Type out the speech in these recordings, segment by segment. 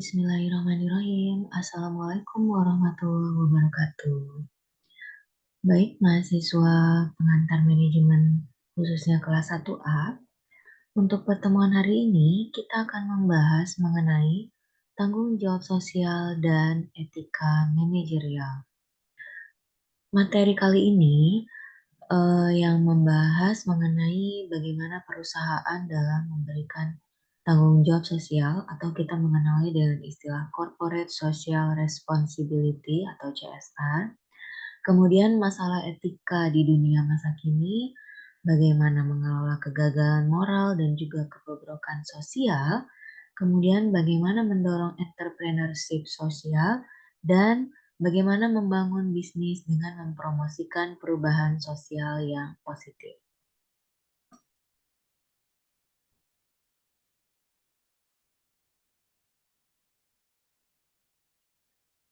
Bismillahirrahmanirrahim. Assalamualaikum warahmatullahi wabarakatuh. Baik, mahasiswa pengantar manajemen khususnya kelas 1A. Untuk pertemuan hari ini, kita akan membahas mengenai tanggung jawab sosial dan etika manajerial. Materi kali ini yang membahas mengenai bagaimana perusahaan dalam memberikan tanggung jawab sosial atau kita mengenalnya dengan istilah Corporate Social Responsibility atau CSR. Kemudian masalah etika di dunia masa kini, bagaimana mengelola kegagalan moral dan juga kebobrokan sosial, kemudian bagaimana mendorong entrepreneurship sosial, dan bagaimana membangun bisnis dengan mempromosikan perubahan sosial yang positif.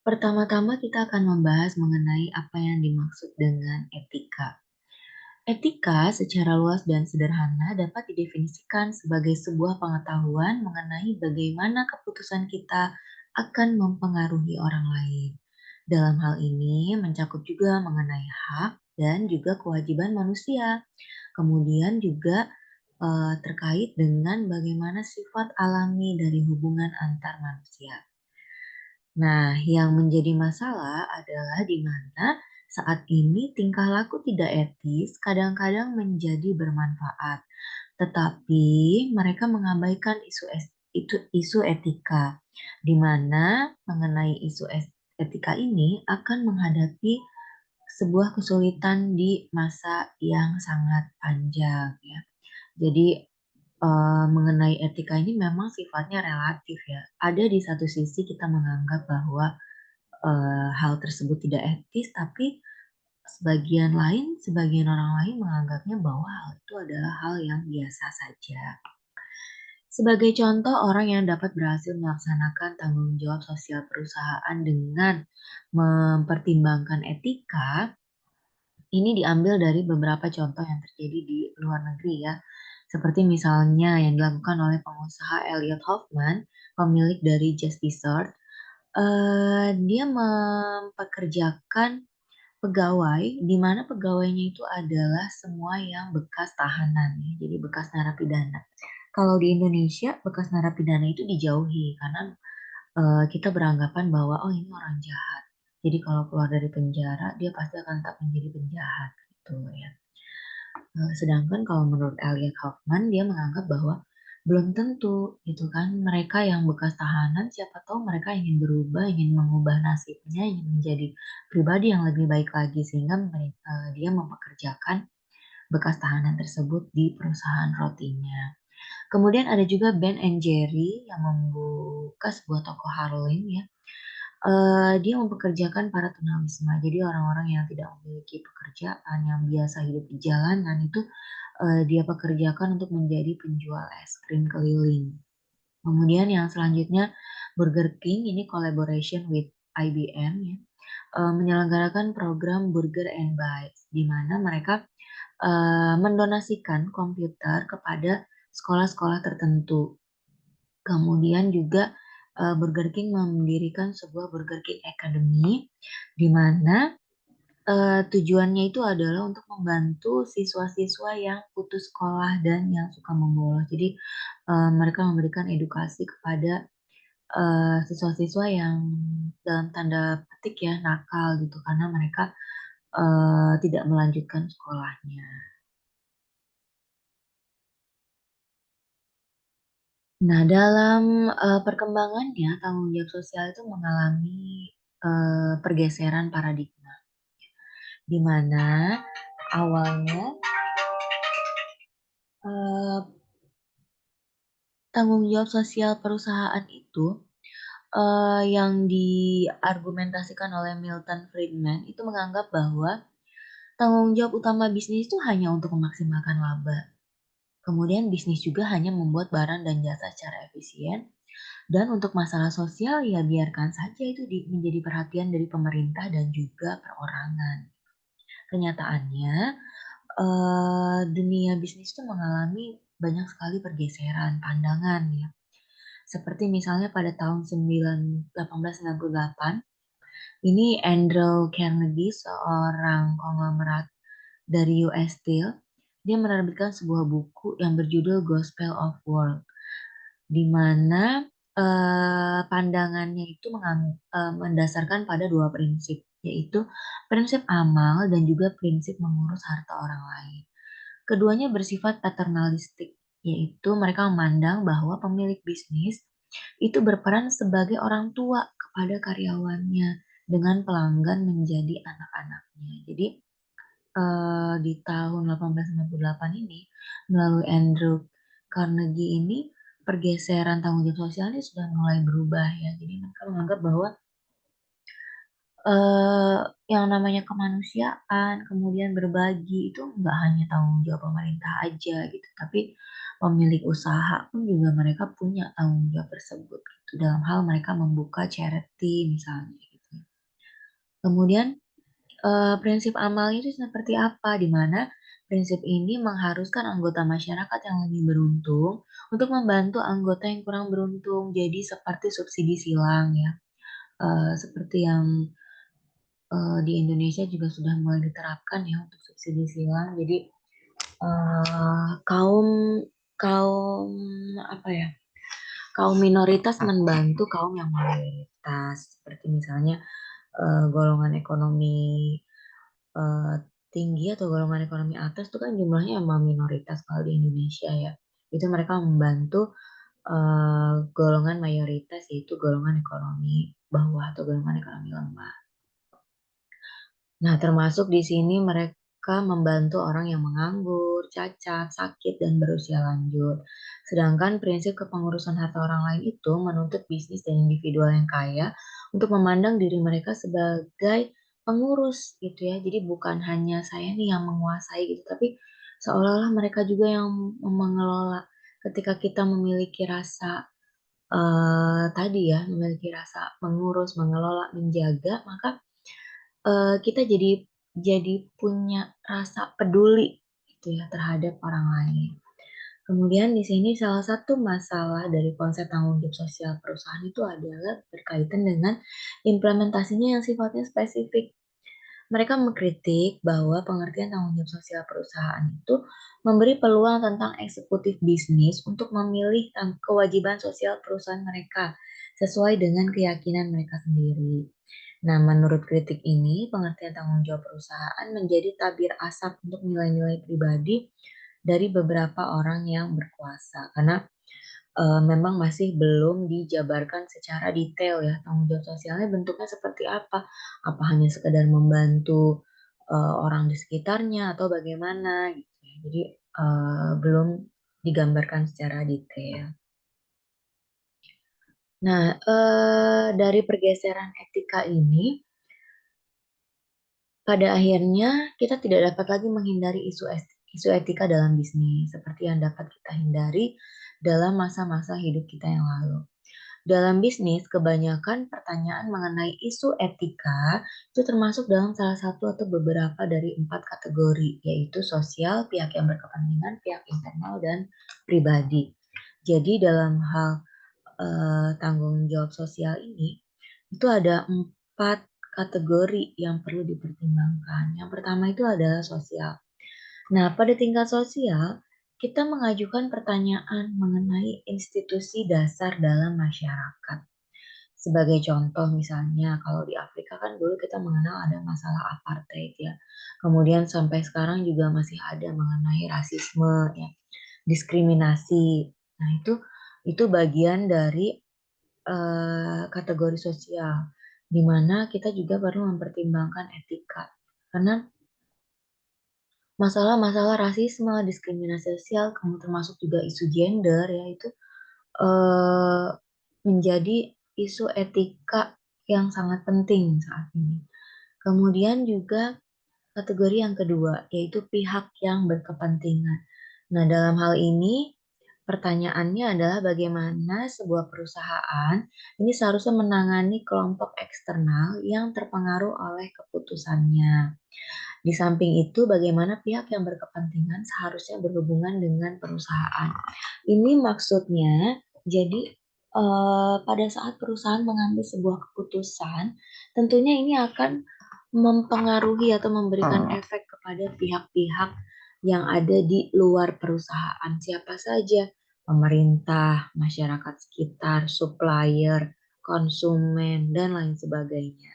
Pertama-tama kita akan membahas mengenai apa yang dimaksud dengan etika. Etika secara luas dan sederhana dapat didefinisikan sebagai sebuah pengetahuan mengenai bagaimana keputusan kita akan mempengaruhi orang lain. Dalam hal ini mencakup juga mengenai hak dan juga kewajiban manusia. Kemudian juga terkait dengan bagaimana sifat alami dari hubungan antar manusia. Nah, yang menjadi masalah adalah di mana saat ini tingkah laku tidak etis kadang-kadang menjadi bermanfaat, tetapi mereka mengabaikan isu etika, di mana mengenai etika ini akan menghadapi sebuah kesulitan di masa yang sangat panjang ya. Jadi mengenai etika ini memang sifatnya relatif ya. Ada di satu sisi kita menganggap bahwa hal tersebut tidak etis, tapi sebagian orang lain menganggapnya bahwa hal itu adalah hal yang biasa saja. Sebagai contoh, orang yang dapat berhasil melaksanakan tanggung jawab sosial perusahaan dengan mempertimbangkan etika, ini diambil dari beberapa contoh yang terjadi di luar negeri ya. Seperti misalnya yang dilakukan oleh pengusaha Elliot Hoffman, pemilik dari Just Dessert. Dia mempekerjakan pegawai, di mana pegawainya itu adalah semua yang bekas tahanan ya, jadi bekas narapidana. Kalau di Indonesia, bekas narapidana itu dijauhi karena, kita beranggapan bahwa, "Oh, ini orang jahat." Jadi kalau keluar dari penjara, dia pasti akan tetap menjadi penjahat, gitu ya. Sedangkan kalau menurut Elliot Hoffman, dia menganggap bahwa belum tentu gitu kan, mereka yang bekas tahanan siapa tahu mereka ingin berubah, ingin mengubah nasibnya, ingin menjadi pribadi yang lebih baik lagi sehingga dia mempekerjakan bekas tahanan tersebut di perusahaan rotinya. Kemudian ada juga Ben and Jerry yang membuka sebuah toko Harlem ya. Dia mempekerjakan para tunawisma. Jadi orang-orang yang tidak memiliki pekerjaan, yang biasa hidup di jalanan itu, dia pekerjakan untuk menjadi penjual es krim keliling. Kemudian yang selanjutnya Burger King ini collaboration with IBM ya, menyelenggarakan program Burger and Bytes, di mana mereka, mendonasikan komputer kepada sekolah-sekolah tertentu. Kemudian juga, Burger King mendirikan sebuah Burger King Academy, di mana, tujuannya itu adalah untuk membantu siswa-siswa yang putus sekolah dan yang suka membolos. Jadi, mereka memberikan edukasi kepada, siswa-siswa yang dalam tanda petik ya, nakal gitu, karena mereka, tidak melanjutkan sekolahnya. Nah, dalam, perkembangannya tanggung jawab sosial itu mengalami, pergeseran paradigma, di mana awalnya, eee, tanggung jawab sosial perusahaan itu, yang diargumentasikan oleh Milton Friedman itu menganggap bahwa tanggung jawab utama bisnis itu hanya untuk memaksimalkan laba. Kemudian bisnis juga hanya membuat barang dan jasa secara efisien, dan untuk masalah sosial ya biarkan saja itu menjadi perhatian dari pemerintah dan juga perorangan. Kenyataannya, dunia bisnis itu mengalami banyak sekali pergeseran pandangan ya. Seperti misalnya pada tahun 1898, ini Andrew Carnegie, seorang konglomerat dari US Steel, dia menerbitkan sebuah buku yang berjudul Gospel of Work, di mana pandangannya itu mendasarkan pada dua prinsip, yaitu prinsip amal dan juga prinsip mengurus harta orang lain. Keduanya bersifat paternalistik, yaitu mereka memandang bahwa pemilik bisnis itu berperan sebagai orang tua kepada karyawannya dengan pelanggan menjadi anak-anaknya. Jadi di tahun 1898 ini, melalui Andrew Carnegie ini, pergeseran tanggung jawab sosial ini sudah mulai berubah ya. Jadi mereka menganggap bahwa eh, yang namanya kemanusiaan, kemudian berbagi itu nggak hanya tanggung jawab pemerintah aja gitu, tapi pemilik usaha pun juga mereka punya tanggung jawab tersebut gitu, dalam hal mereka membuka charity misalnya gitu. Kemudian prinsip amalnya itu seperti apa? Di mana prinsip ini mengharuskan anggota masyarakat yang lebih beruntung untuk membantu anggota yang kurang beruntung. Jadi seperti subsidi silang ya. Seperti yang di Indonesia juga sudah mulai diterapkan ya untuk subsidi silang. Jadi kaum kaum apa ya? Kaum minoritas membantu kaum yang mayoritas. Seperti misalnya golongan ekonomi eh, tinggi atau golongan ekonomi atas itu kan jumlahnya emang minoritas kalau di Indonesia ya. Itu mereka membantu golongan mayoritas, yaitu golongan ekonomi bawah atau golongan ekonomi lemah. Nah, termasuk di sini mereka membantu orang yang menganggur, cacat, sakit, dan berusia lanjut. Sedangkan prinsip kepengurusan harta orang lain itu menuntut bisnis dan individual yang kaya untuk memandang diri mereka sebagai pengurus gitu ya. Jadi bukan hanya saya nih yang menguasai gitu, tapi seolah-olah mereka juga yang mengelola. Ketika kita memiliki rasa tadi ya, memiliki rasa mengurus, mengelola, menjaga, maka kita jadi punya rasa peduli gitu ya terhadap orang lain. Kemudian di sini salah satu masalah dari konsep tanggung jawab sosial perusahaan itu adalah berkaitan dengan implementasinya yang sifatnya spesifik. Mereka mengkritik bahwa pengertian tanggung jawab sosial perusahaan itu memberi peluang tentang eksekutif bisnis untuk memilih kewajiban sosial perusahaan mereka sesuai dengan keyakinan mereka sendiri. Nah, menurut kritik ini, pengertian tanggung jawab perusahaan menjadi tabir asap untuk nilai-nilai pribadi dari beberapa orang yang berkuasa. Karena memang masih belum dijabarkan secara detail ya tanggung jawab sosialnya bentuknya seperti apa. Apa hanya sekedar membantu orang di sekitarnya atau bagaimana gitu ya. Jadi belum digambarkan secara detail. Nah, dari pergeseran etika ini, pada akhirnya kita tidak dapat lagi menghindari isu etika dalam bisnis seperti yang dapat kita hindari dalam masa-masa hidup kita yang lalu. Dalam bisnis, kebanyakan pertanyaan mengenai isu etika itu termasuk dalam salah satu atau beberapa dari 4 kategori, yaitu sosial, pihak yang berkepentingan, pihak internal, dan pribadi. Jadi dalam hal tanggung jawab sosial ini, itu ada 4 kategori yang perlu dipertimbangkan. Yang pertama itu adalah sosial. Nah, pada tingkat sosial, kita mengajukan pertanyaan mengenai institusi dasar dalam masyarakat. Sebagai contoh misalnya, kalau di Afrika kan dulu kita mengenal ada masalah apartheid ya. Kemudian sampai sekarang juga masih ada mengenai rasisme ya, diskriminasi. Nah, itu bagian dari kategori sosial, di mana kita juga perlu mempertimbangkan etika. Karena masalah-masalah rasisme, diskriminasi sosial, kemudian termasuk juga isu gender ya itu eh, menjadi isu etika yang sangat penting saat ini. Kemudian juga kategori yang kedua yaitu pihak yang berkepentingan. Nah, dalam hal ini pertanyaannya adalah bagaimana sebuah perusahaan ini seharusnya menangani kelompok eksternal yang terpengaruh oleh keputusannya. Di samping itu, bagaimana pihak yang berkepentingan seharusnya berhubungan dengan perusahaan. Ini maksudnya, jadi pada saat perusahaan mengambil sebuah keputusan, tentunya ini akan mempengaruhi atau memberikan efek kepada pihak-pihak yang ada di luar perusahaan. Siapa saja? Pemerintah, masyarakat sekitar, supplier, konsumen, dan lain sebagainya.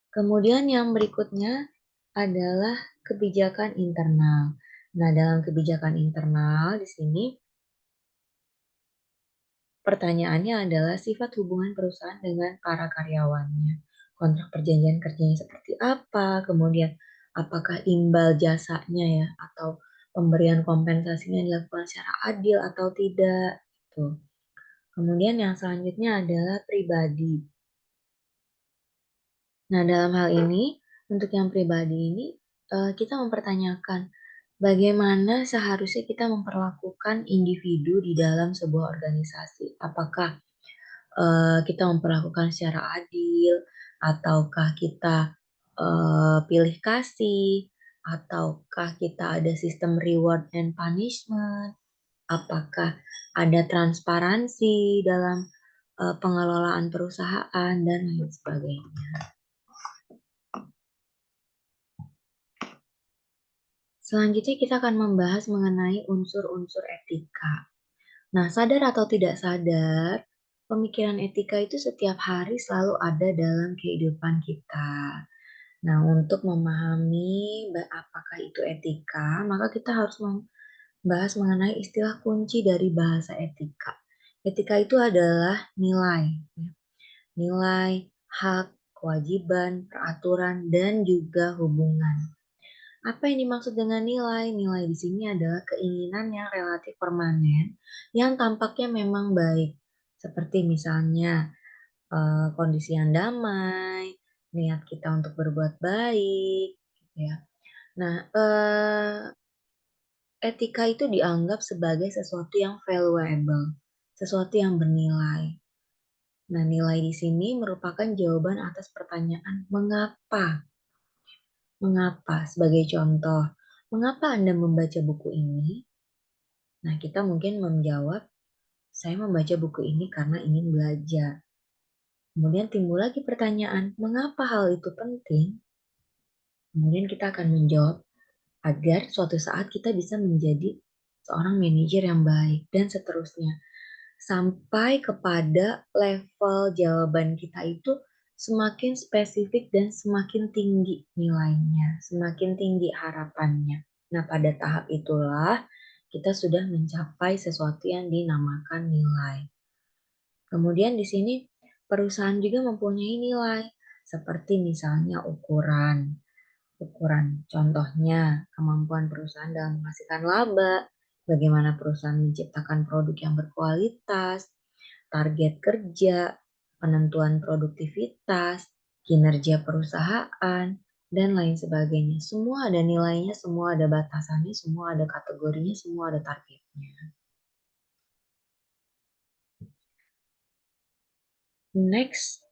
Kemudian yang berikutnya adalah kebijakan internal. Nah, dalam kebijakan internal di sini pertanyaannya adalah sifat hubungan perusahaan dengan para karyawannya. Kontrak perjanjian kerjanya seperti apa? Kemudian apakah imbal jasanya ya atau pemberian kompensasinya dilakukan secara adil atau tidak? Tuh. Kemudian yang selanjutnya adalah pribadi. Nah, dalam hal ini, untuk yang pribadi ini, kita mempertanyakan bagaimana seharusnya kita memperlakukan individu di dalam sebuah organisasi. Apakah kita memperlakukan secara adil, ataukah kita pilih kasih, ataukah kita ada sistem reward and punishment, apakah ada transparansi dalam pengelolaan perusahaan, dan lain sebagainya. Selanjutnya kita akan membahas mengenai unsur-unsur etika. Nah, sadar atau tidak sadar, pemikiran etika itu setiap hari selalu ada dalam kehidupan kita. Nah, untuk memahami apakah itu etika, maka kita harus membahas mengenai istilah kunci dari bahasa etika. Etika itu adalah nilai, ya. Nilai, hak, kewajiban, peraturan, dan juga hubungan. Apa yang dimaksud dengan nilai? Nilai di sini adalah keinginan yang relatif permanen yang tampaknya memang baik. Seperti misalnya kondisi yang damai, niat kita untuk berbuat baik, gitu ya. Nah, etika itu dianggap sebagai sesuatu yang valuable, sesuatu yang bernilai. Nah, nilai di sini merupakan jawaban atas pertanyaan mengapa. Mengapa? Sebagai contoh, mengapa Anda membaca buku ini? Nah, kita mungkin menjawab, saya membaca buku ini karena ingin belajar. Kemudian timbul lagi pertanyaan, mengapa hal itu penting? Kemudian kita akan menjawab, agar suatu saat kita bisa menjadi seorang manajer yang baik, dan seterusnya. Sampai kepada level jawaban kita itu semakin spesifik dan semakin tinggi nilainya, semakin tinggi harapannya. Nah, pada tahap itulah kita sudah mencapai sesuatu yang dinamakan nilai. Kemudian di sini perusahaan juga mempunyai nilai, seperti misalnya ukuran. Ukuran contohnya kemampuan perusahaan dalam menghasilkan laba, bagaimana perusahaan menciptakan produk yang berkualitas, target kerja, penentuan produktivitas, kinerja perusahaan, dan lain sebagainya. Semua ada nilainya, semua ada batasannya, semua ada kategorinya, semua ada targetnya. Next,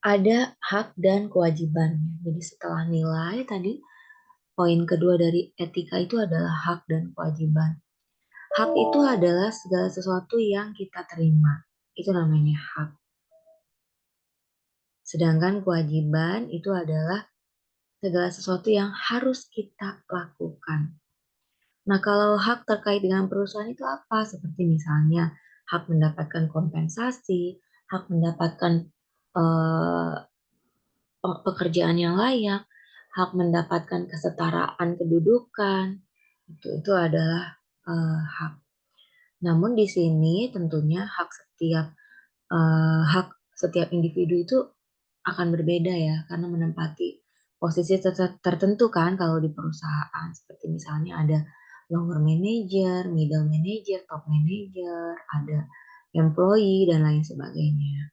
ada hak dan kewajibannya. Jadi setelah nilai tadi, poin kedua dari etika itu adalah hak dan kewajiban. Hak itu adalah segala sesuatu yang kita terima. Itu namanya hak. Sedangkan kewajiban itu adalah segala sesuatu yang harus kita lakukan. Nah, kalau hak terkait dengan perusahaan itu apa? Seperti misalnya hak mendapatkan kompensasi, hak mendapatkan eh, pekerjaan yang layak, hak mendapatkan kesetaraan kedudukan, itu adalah hak. Namun di sini tentunya hak setiap individu itu akan berbeda ya, karena menempati posisi tertentu kan kalau di perusahaan, seperti misalnya ada lower manager, middle manager, top manager, ada employee dan lain sebagainya.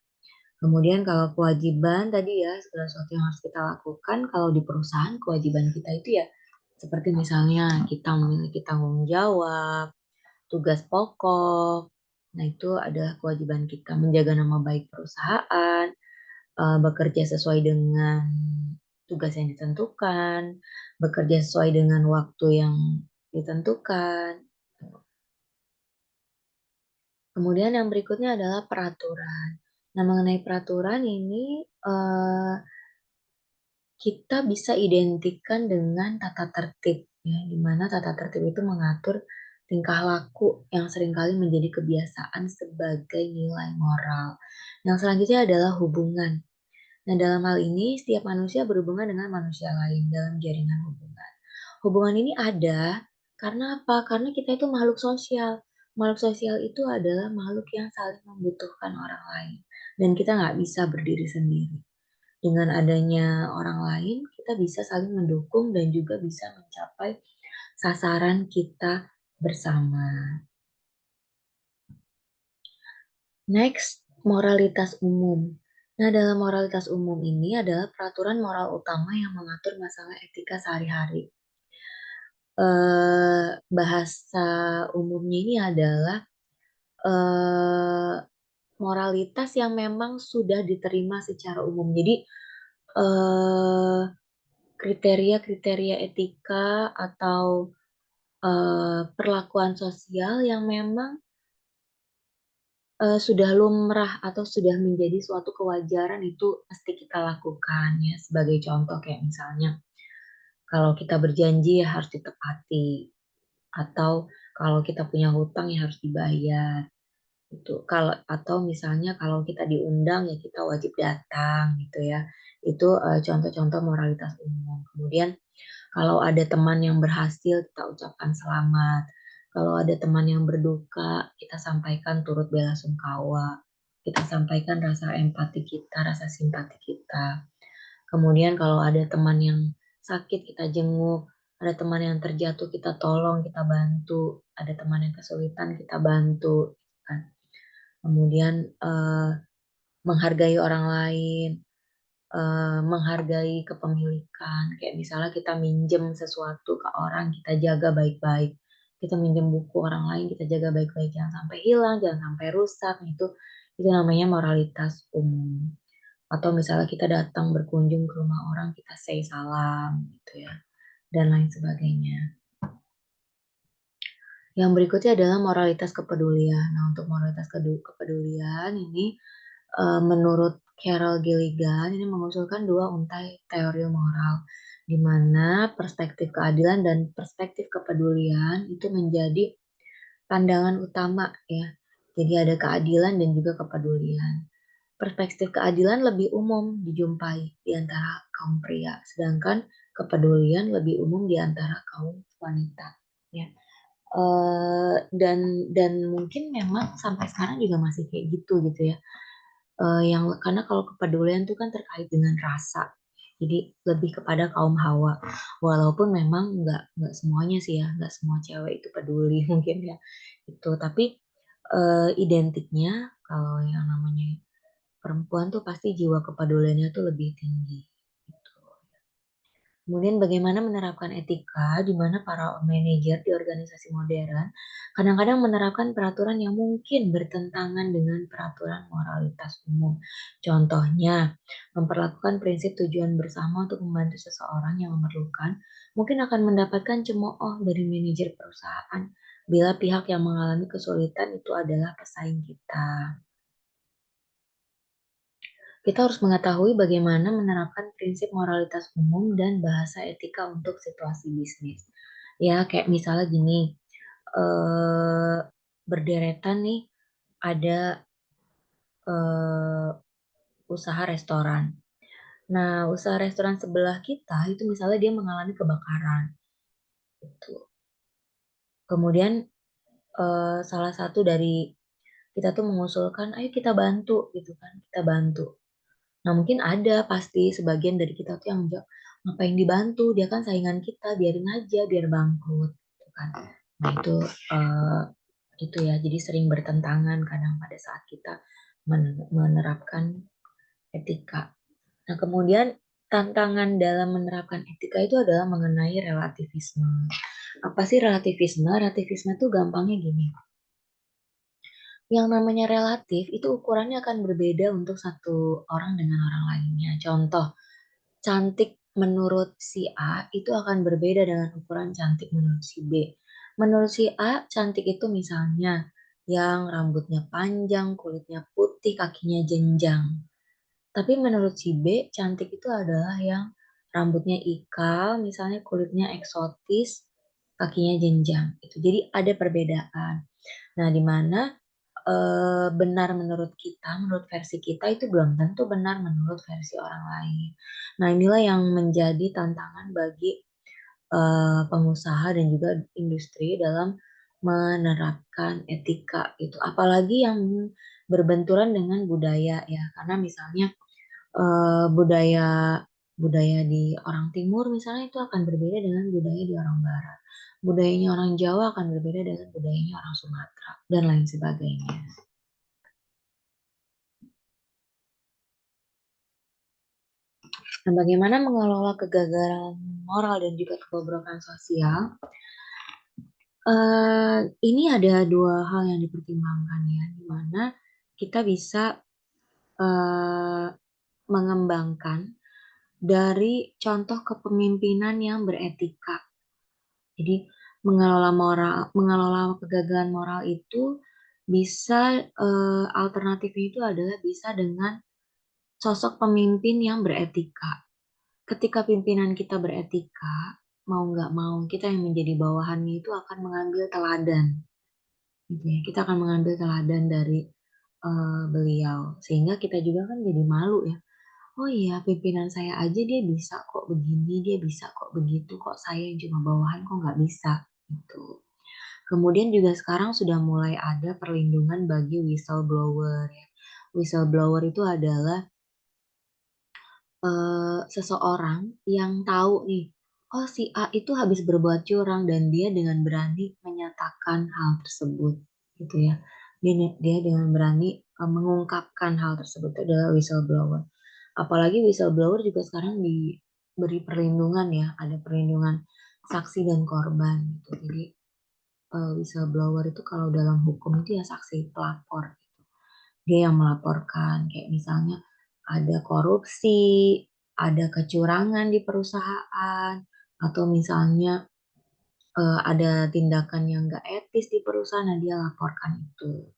Kemudian kalau kewajiban tadi ya, segala sesuatu yang harus kita lakukan kalau di perusahaan, kewajiban kita itu ya seperti misalnya kita memiliki tanggung jawab, tugas pokok. Nah, itu adalah kewajiban kita menjaga nama baik perusahaan, bekerja sesuai dengan tugas yang ditentukan, bekerja sesuai dengan waktu yang ditentukan. Kemudian yang berikutnya adalah peraturan. Nah, mengenai peraturan ini, kita bisa identikan dengan tata tertib, ya, di mana tata tertib itu mengatur tingkah laku yang seringkali menjadi kebiasaan sebagai nilai moral. Yang selanjutnya adalah hubungan. Nah, dalam hal ini, setiap manusia berhubungan dengan manusia lain dalam jaringan hubungan. Hubungan ini ada karena apa? Karena kita itu makhluk sosial. Makhluk sosial itu adalah makhluk yang saling membutuhkan orang lain. Dan kita nggak bisa berdiri sendiri. Dengan adanya orang lain, kita bisa saling mendukung dan juga bisa mencapai sasaran kita bersama. Next, moralitas umum. Nah, dalam moralitas umum ini adalah peraturan moral utama yang mengatur masalah etika sehari-hari. Bahasa umumnya ini adalah eh, moralitas yang memang sudah diterima secara umum. Jadi, eh, kriteria-kriteria etika atau perlakuan sosial yang memang sudah lumrah atau sudah menjadi suatu kewajaran itu pasti kita lakukan ya. Sebagai contoh kayak misalnya kalau kita berjanji ya harus ditepati atau kalau kita punya hutang ya harus dibayar. Itu kalau atau misalnya kalau kita diundang ya kita wajib datang gitu ya. Itu contoh-contoh moralitas umum. Kemudian kalau ada teman yang berhasil, kita ucapkan selamat. Kalau ada teman yang berduka, kita sampaikan turut bela sungkawa. Kita sampaikan rasa empati kita, rasa simpati kita. Kemudian kalau ada teman yang sakit, kita jenguk. Ada teman yang terjatuh, kita tolong, kita bantu. Ada teman yang kesulitan, kita bantu. Kan. Kemudian menghargai orang lain, menghargai kepemilikan. Kayak misalnya kita minjem sesuatu ke orang, kita jaga baik-baik. Kita minjem buku orang lain, kita jaga baik-baik. Jangan sampai hilang, jangan sampai rusak. Itu namanya moralitas umum. Atau misalnya kita datang berkunjung ke rumah orang, kita say salam gitu ya. Dan lain sebagainya. Yang berikutnya adalah moralitas kepedulian. Nah, untuk moralitas kepedulian ini menurut Carol Gilligan ini mengusulkan dua untai teori moral, di mana perspektif keadilan dan perspektif kepedulian itu menjadi pandangan utama ya. Jadi ada keadilan dan juga kepedulian. Perspektif keadilan lebih umum dijumpai di antara kaum pria, sedangkan kepedulian lebih umum di antara kaum wanita. Ya. Dan mungkin memang sampai sekarang juga masih kayak gitu ya. Yang karena kalau kepedulian itu kan terkait dengan rasa. Jadi lebih kepada kaum hawa. Walaupun memang nggak semuanya sih ya, nggak semua cewek itu peduli mungkin ya. Itu tapi identiknya kalau yang namanya perempuan tuh pasti jiwa kepeduliannya tuh lebih tinggi. Gitu. Kemudian bagaimana menerapkan etika di mana para manajer di organisasi modern kadang-kadang menerapkan peraturan yang mungkin bertentangan dengan peraturan moralitas umum. Contohnya, memperlakukan prinsip tujuan bersama untuk membantu seseorang yang memerlukan mungkin akan mendapatkan cemooh dari manajer perusahaan bila pihak yang mengalami kesulitan itu adalah pesaing kita. Kita harus mengetahui bagaimana menerapkan prinsip moralitas umum dan bahasa etika untuk situasi bisnis. Ya, kayak misalnya gini, eh, berderetan nih ada eh, usaha restoran. Nah, usaha restoran sebelah kita itu misalnya dia mengalami kebakaran. Gitu. Kemudian salah satu dari kita tuh mengusulkan, ayo kita bantu gitu kan, kita bantu. Nah, mungkin ada pasti sebagian dari kita tuh yang menjawab, ngapain dibantu? Dia kan saingan kita, biarin aja, biar bangkrut. Gitu kan. Nah, eh, itu ya, jadi sering bertentangan kadang pada saat kita menerapkan etika. Nah, kemudian tantangan dalam menerapkan etika itu adalah mengenai relativisme. Apa sih relativisme? Relativisme itu gampangnya gini. Yang namanya relatif itu ukurannya akan berbeda untuk satu orang dengan orang lainnya. Contoh, cantik menurut si A itu akan berbeda dengan ukuran cantik menurut si B. Menurut si A, cantik itu misalnya yang rambutnya panjang, kulitnya putih, kakinya jenjang. Tapi menurut si B, cantik itu adalah yang rambutnya ikal, misalnya kulitnya eksotis, kakinya jenjang. Itu jadi ada perbedaan. Nah, di mana benar menurut kita, menurut versi kita itu belum tentu benar menurut versi orang lain. Nah, inilah yang menjadi tantangan bagi pengusaha dan juga industri dalam menerapkan etika itu. Apalagi yang berbenturan dengan budaya ya, karena misalnya budaya budaya di orang Timur misalnya itu akan berbeda dengan budaya di orang Barat. Budayanya orang Jawa akan berbeda dengan budayanya orang Sumatera dan lain sebagainya. Nah, bagaimana mengelola kegagalan moral dan juga kebobrokan sosial? Ini ada dua hal yang dipertimbangkan ya, di mana kita bisa eh, mengembangkan dari contoh kepemimpinan yang beretika. Jadi mengelola kegagalan moral itu bisa alternatifnya itu adalah bisa dengan sosok pemimpin yang beretika. Ketika pimpinan kita beretika, mau nggak mau kita yang menjadi bawahannya itu akan mengambil teladan, gitu ya. Kita akan mengambil teladan dari beliau, sehingga kita juga kan jadi malu ya. Oh iya, pimpinan saya aja dia bisa kok begini, dia bisa kok begitu, kok saya yang cuma bawahan kok nggak bisa, gitu. Kemudian juga sekarang sudah mulai ada perlindungan bagi whistleblower ya. Whistleblower itu adalah seseorang yang tahu nih, oh si A itu habis berbuat curang dan dia dengan berani menyatakan hal tersebut, gitu ya. Dia dengan berani mengungkapkan hal tersebut itu adalah whistleblower. Apalagi whistleblower juga sekarang diberi perlindungan ya, ada perlindungan saksi dan korban gitu. Jadi whistleblower itu kalau dalam hukum itu ya saksi pelapor. Dia yang melaporkan kayak misalnya ada korupsi, ada kecurangan di perusahaan, atau misalnya ada tindakan yang nggak etis di perusahaan, nah dia laporkan itu.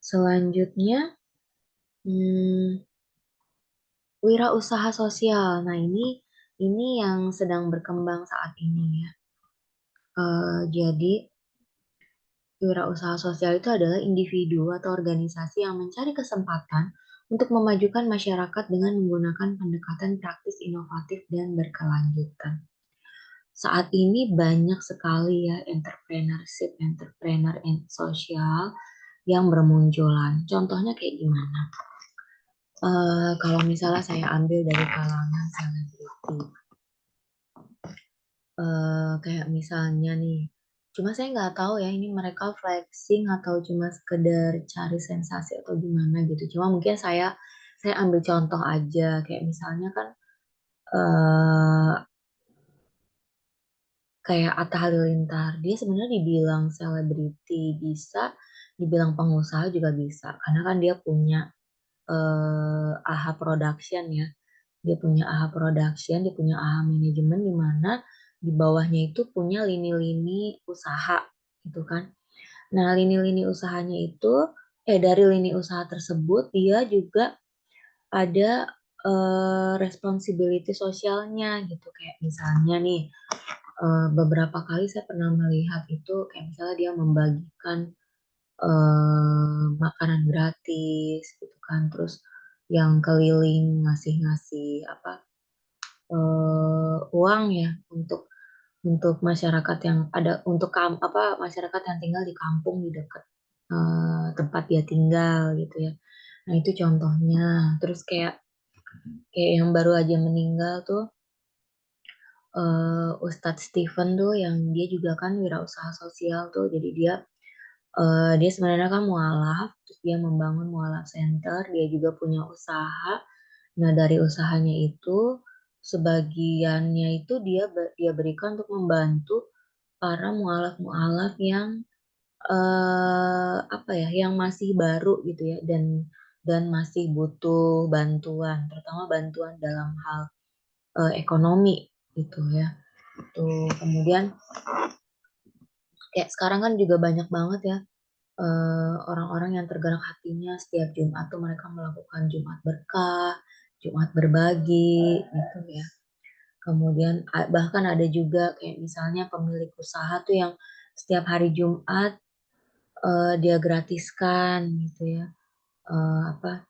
Selanjutnya, hmm, wirausaha sosial. Nah ini yang sedang berkembang saat ini ya. Jadi wirausaha sosial itu adalah individu atau organisasi yang mencari kesempatan untuk memajukan masyarakat dengan menggunakan pendekatan praktis inovatif dan berkelanjutan. Saat ini banyak sekali ya entrepreneur and sosial yang bermunculan. Contohnya kayak gimana? Kalau misalnya saya ambil dari kalangan selebriti, kayak misalnya nih, cuma saya nggak tahu ya ini mereka flexing atau cuma sekedar cari sensasi atau gimana gitu. Cuma mungkin saya ambil contoh aja kayak misalnya kan eh kayak Atta Halilintar, dia sebenarnya dibilang selebriti bisa, dibilang pengusaha juga bisa, karena kan dia punya AHA Production ya. Dia punya AHA Production, dia punya AHA Manajemen di mana di bawahnya itu punya lini-lini usaha gitu kan. Nah, lini-lini usahanya itu dari lini usaha tersebut dia juga ada responsibility sosialnya gitu kayak misalnya nih beberapa kali saya pernah melihat itu kayak misalnya dia membagikan makanan gratis gitu kan terus yang keliling ngasih-ngasih apa uang ya untuk masyarakat yang ada untuk masyarakat yang tinggal di kampung di dekat tempat dia tinggal gitu ya. Nah, itu contohnya. Terus kayak yang baru aja meninggal tuh Ustadz Stephen tuh yang dia juga kan wirausaha sosial tuh. Jadi dia sebenarnya kan mualaf, terus dia membangun mualaf center, dia juga punya usaha. Nah, dari usahanya itu sebagiannya itu dia berikan untuk membantu para mualaf-mualaf yang apa ya, yang masih baru gitu ya dan masih butuh bantuan, terutama bantuan dalam hal ekonomi gitu ya. Tuh, kemudian Kayak sekarang kan juga banyak banget ya, orang-orang yang tergerak hatinya setiap Jumat tuh mereka melakukan Jumat berkah, Jumat berbagi gitu ya. Kemudian bahkan ada juga kayak misalnya pemilik usaha tuh yang setiap hari Jumat, dia gratiskan gitu ya, apa,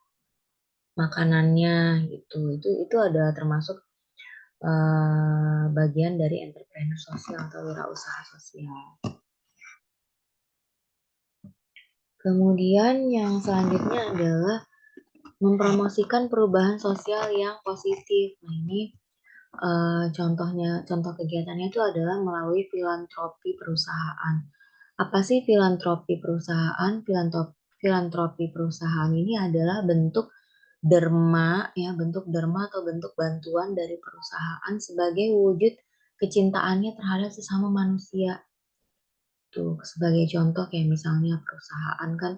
makanannya gitu. Itu ada termasuk, bagian dari entrepreneur sosial atau wirausaha sosial. Kemudian yang selanjutnya adalah mempromosikan perubahan sosial yang positif. Nah ini contoh kegiatannya itu adalah melalui filantropi perusahaan. Apa sih filantropi perusahaan? Filantropi perusahaan ini adalah bentuk derma atau bentuk bantuan dari perusahaan sebagai wujud kecintaannya terhadap sesama manusia. Tuh, sebagai contoh kayak misalnya perusahaan kan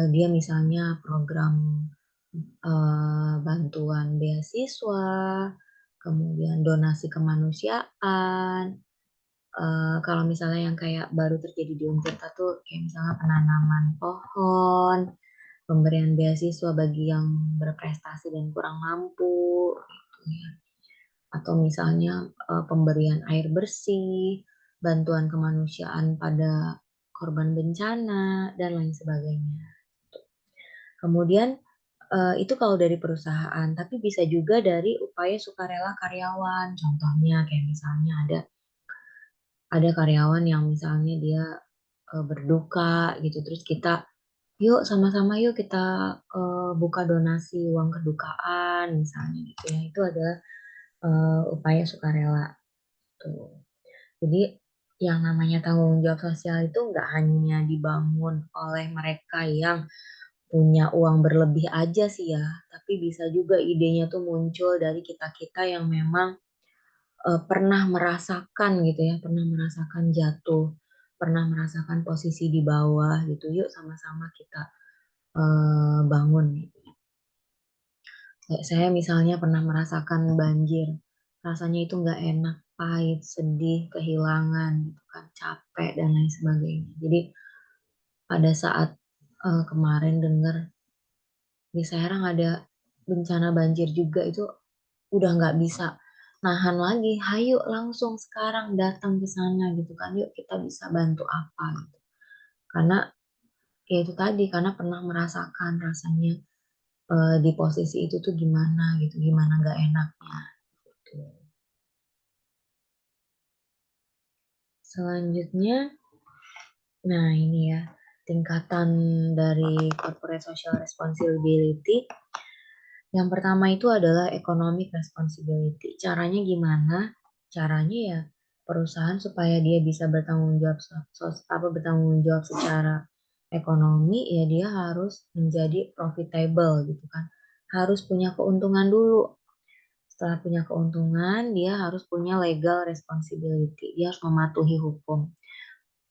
dia misalnya program bantuan beasiswa, kemudian donasi kemanusiaan. Kalau misalnya yang kayak baru terjadi di Untirta tuh kayak misalnya penanaman pohon, pemberian beasiswa bagi yang berprestasi dan kurang mampu, gitu ya. Atau misalnya pemberian air bersih, bantuan kemanusiaan pada korban bencana, dan lain sebagainya. Kemudian itu kalau dari perusahaan, tapi bisa juga dari upaya sukarela karyawan. Contohnya kayak misalnya ada karyawan yang misalnya dia berduka gitu, terus kita yuk sama-sama yuk kita buka donasi uang kedukaan misalnya gitu ya. Itu adalah upaya sukarela tuh. Jadi yang namanya tanggung jawab sosial itu nggak hanya dibangun oleh mereka yang punya uang berlebih aja sih ya, tapi bisa juga idenya tuh muncul dari kita-kita yang memang pernah merasakan gitu ya, pernah merasakan jatuh, pernah merasakan posisi di bawah gitu. Yuk sama-sama kita bangun gitu. Kayak saya misalnya pernah merasakan banjir, rasanya itu nggak enak, pahit, sedih, kehilangan, gitu kan, capek dan lain sebagainya. Jadi pada saat kemarin dengar di Serang ada bencana banjir juga itu udah nggak bisa nahan lagi, hayu langsung sekarang datang ke sana gitu kan, yuk kita bisa bantu apa gitu. Karena ya itu tadi, karena pernah merasakan rasanya di posisi itu tuh gimana gitu, gimana nggak enaknya gitu. Selanjutnya, nah ini ya, tingkatan dari corporate social responsibility. Yang pertama itu adalah economic responsibility. Caranya gimana? Caranya ya perusahaan supaya dia bisa bertanggung jawab secara ekonomi ya dia harus menjadi profitable gitu kan. Harus punya keuntungan dulu. Setelah punya keuntungan, dia harus punya legal responsibility. Dia harus mematuhi hukum,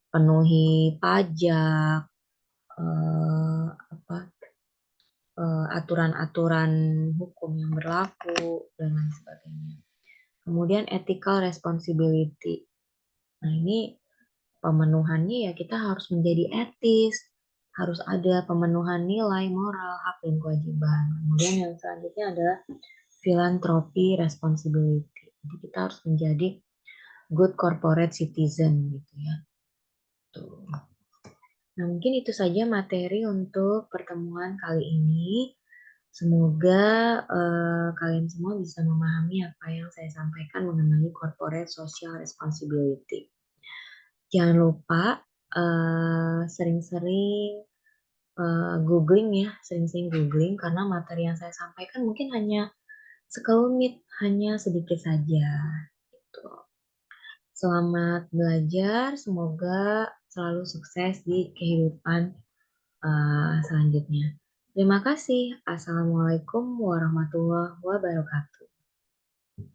penuhi pajak, apa aturan-aturan hukum yang berlaku dan lain sebagainya. Kemudian ethical responsibility. Nah, ini pemenuhannya ya kita harus menjadi etis, harus ada pemenuhan nilai moral, hak dan kewajiban. Kemudian yang selanjutnya adalah philanthropy responsibility. Jadi kita harus menjadi good corporate citizen gitu ya. Tuh. Nah, mungkin itu saja materi untuk pertemuan kali ini. Semoga kalian semua bisa memahami apa yang saya sampaikan mengenai corporate social responsibility. Jangan lupa sering-sering googling ya, sering-sering googling karena materi yang saya sampaikan mungkin hanya sekelumit, hanya sedikit saja. Gitu. Selamat belajar, semoga selalu sukses di kehidupan selanjutnya. Terima kasih. Assalamualaikum warahmatullahi wabarakatuh.